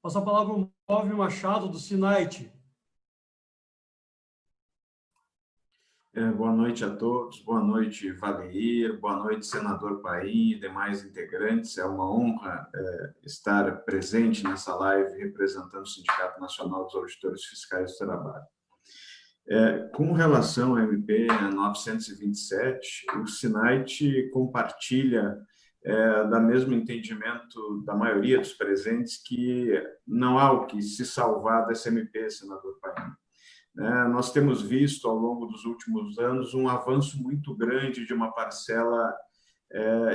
Passo a palavra ao Móvel Machado, do Sinait. Boa noite a todos, boa noite, Valeir, boa noite, senador Paim e demais integrantes. É uma honra estar presente nessa live representando o Sindicato Nacional dos Auditores Fiscais do Trabalho. Com relação ao MP 927, o Sinait compartilha do mesmo entendimento da maioria dos presentes que não há o que se salvar dessa MP, senador Paim. Nós temos visto, ao longo dos últimos anos, um avanço muito grande de uma parcela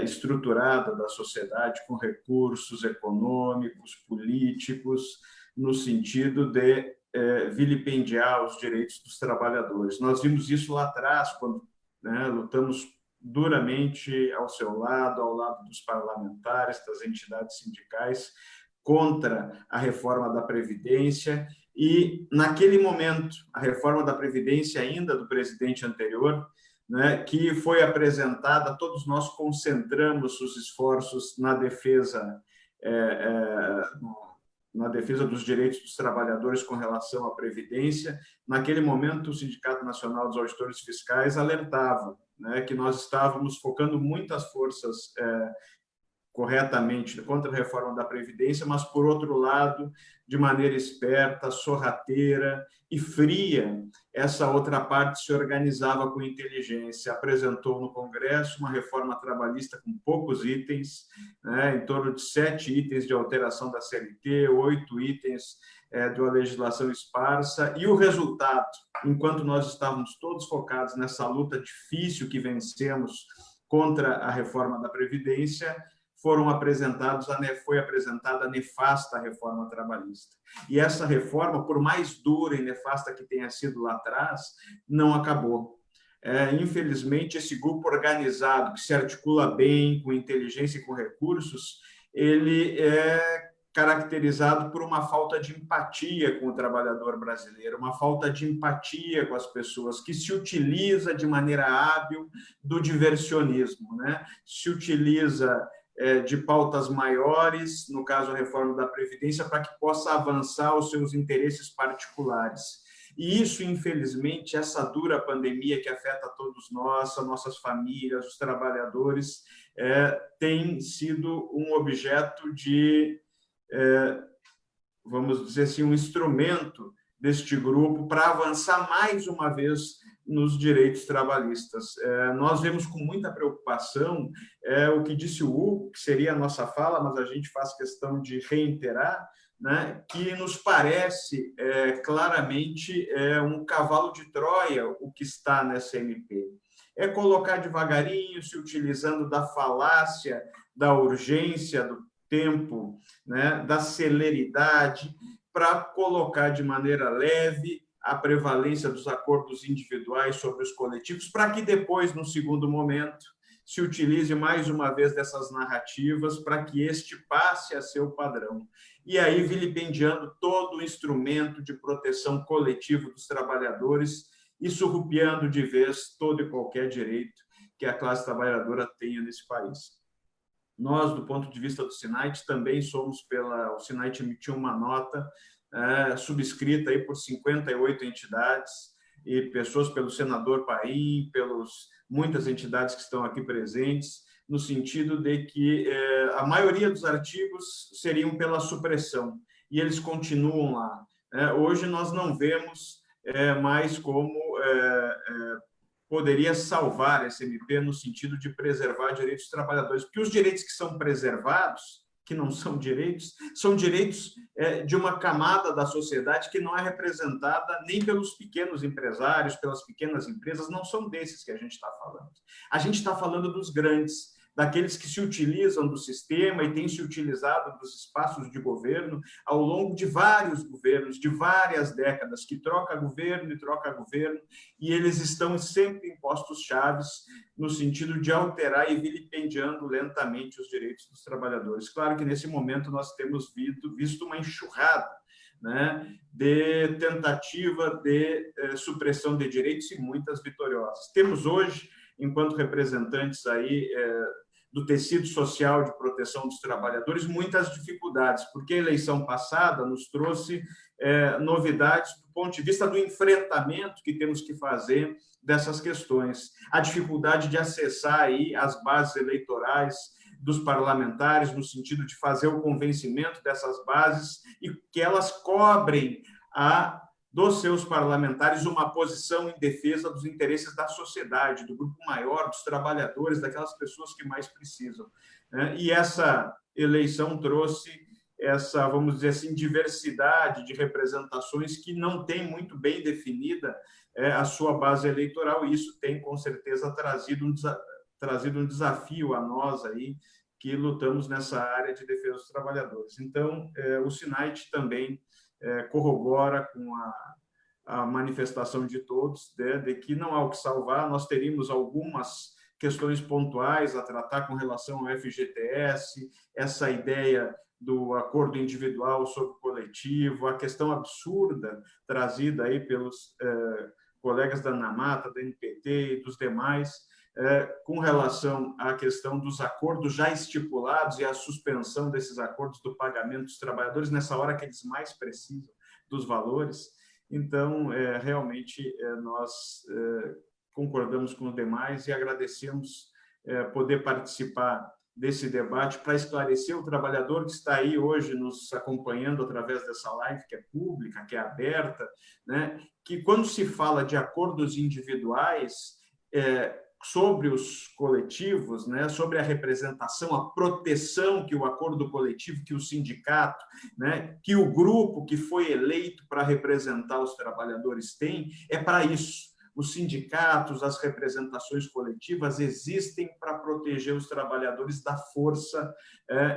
estruturada da sociedade com recursos econômicos, políticos, no sentido de vilipendiar os direitos dos trabalhadores. Nós vimos isso lá atrás, quando lutamos duramente ao seu lado, ao lado dos parlamentares, das entidades sindicais, contra a reforma da Previdência. E, naquele momento, a reforma da Previdência, ainda do presidente anterior, que foi apresentada, todos nós concentramos os esforços na defesa dos direitos dos trabalhadores com relação à Previdência. Naquele momento, o Sindicato Nacional dos Auditores Fiscais alertava que nós estávamos focando muitas forças corretamente contra a reforma da Previdência, mas, por outro lado, de maneira esperta, sorrateira e fria, essa outra parte se organizava com inteligência. Apresentou no Congresso uma reforma trabalhista com poucos itens, em torno de 7 itens de alteração da CLT, 8 itens de uma legislação esparsa, e o resultado, enquanto nós estávamos todos focados nessa luta difícil que vencemos contra a reforma da Previdência, foi apresentada a nefasta reforma trabalhista. E essa reforma, por mais dura e nefasta que tenha sido lá atrás, não acabou. Infelizmente, esse grupo organizado, que se articula bem, com inteligência e com recursos, ele é caracterizado por uma falta de empatia com o trabalhador brasileiro, uma falta de empatia com as pessoas, que se utiliza de maneira hábil do diversionismo, se utiliza de pautas maiores, no caso a reforma da Previdência, para que possa avançar os seus interesses particulares. E isso, infelizmente, essa dura pandemia que afeta todos nós, as nossas famílias, os trabalhadores, tem sido um objeto de, vamos dizer assim, um instrumento deste grupo para avançar mais uma vez nos direitos trabalhistas. Nós vemos com muita preocupação o que disse o Hugo, que seria a nossa fala, mas a gente faz questão de reiterar, que nos parece claramente um cavalo de Troia o que está nessa MP. É colocar devagarinho, se utilizando da falácia, da urgência, do tempo, da celeridade, para colocar de maneira leve a prevalência dos acordos individuais sobre os coletivos, para que depois, no segundo momento, se utilize mais uma vez dessas narrativas para que este passe a ser o padrão. E aí, vilipendiando todo o instrumento de proteção coletivo dos trabalhadores e surrupiando de vez todo e qualquer direito que a classe trabalhadora tenha nesse país. Nós, do ponto de vista do Sinait, também somos o Sinait emitiu uma nota subscrita aí por 58 entidades e pessoas, pelo senador Paim, pelas muitas entidades que estão aqui presentes, no sentido de que a maioria dos artigos seriam pela supressão, e eles continuam lá. Hoje nós não vemos mais como poderia salvar esse MP no sentido de preservar direitos dos trabalhadores, porque os direitos que são preservados, que não são direitos de uma camada da sociedade que não é representada nem pelos pequenos empresários, pelas pequenas empresas, não são desses que a gente está falando. A gente está falando dos grandes, daqueles que se utilizam do sistema e têm se utilizado dos espaços de governo ao longo de vários governos, de várias décadas, que troca governo e troca governo, e eles estão sempre em postos chaves no sentido de alterar e vilipendiando lentamente os direitos dos trabalhadores. Claro que, nesse momento, nós temos visto uma enxurrada de tentativa de supressão de direitos e muitas vitoriosas. Temos hoje, enquanto representantes aí do tecido social de proteção dos trabalhadores, muitas dificuldades, porque a eleição passada nos trouxe novidades do ponto de vista do enfrentamento que temos que fazer dessas questões. A dificuldade de acessar aí as bases eleitorais dos parlamentares, no sentido de fazer o convencimento dessas bases e que elas cobrem dos seus parlamentares uma posição em defesa dos interesses da sociedade, do grupo maior, dos trabalhadores, daquelas pessoas que mais precisam. E essa eleição trouxe essa, vamos dizer assim, diversidade de representações que não tem muito bem definida a sua base eleitoral, e isso tem, com certeza, trazido um desafio a nós aí, que lutamos nessa área de defesa dos trabalhadores. Então, o SINAIT também corrobora com a manifestação de todos, de que não há o que salvar. Nós teríamos algumas questões pontuais a tratar com relação ao FGTS, essa ideia do acordo individual sobre o coletivo, a questão absurda trazida aí pelos colegas da ANAMATA, da NPT e dos demais, com relação à questão dos acordos já estipulados e a suspensão desses acordos do pagamento dos trabalhadores nessa hora que eles mais precisam dos valores. Então, realmente, nós concordamos com os demais e agradecemos poder participar desse debate para esclarecer o trabalhador que está aí hoje nos acompanhando através dessa live, que é pública, que é aberta, né? Que quando se fala de acordos individuais, sobre os coletivos, né, sobre a representação, a proteção que o acordo coletivo, que o sindicato, né, que o grupo que foi eleito para representar os trabalhadores tem, é para isso. Os sindicatos, as representações coletivas existem para proteger os trabalhadores da força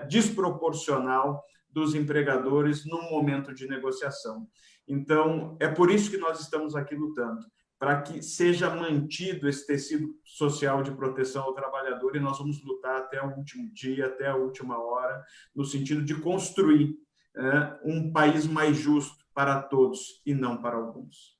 desproporcional dos empregadores num momento de negociação. Então, é por isso que nós estamos aqui lutando, para que seja mantido esse tecido social de proteção ao trabalhador, e nós vamos lutar até o último dia, até a última hora, no sentido de construir um país mais justo para todos e não para alguns.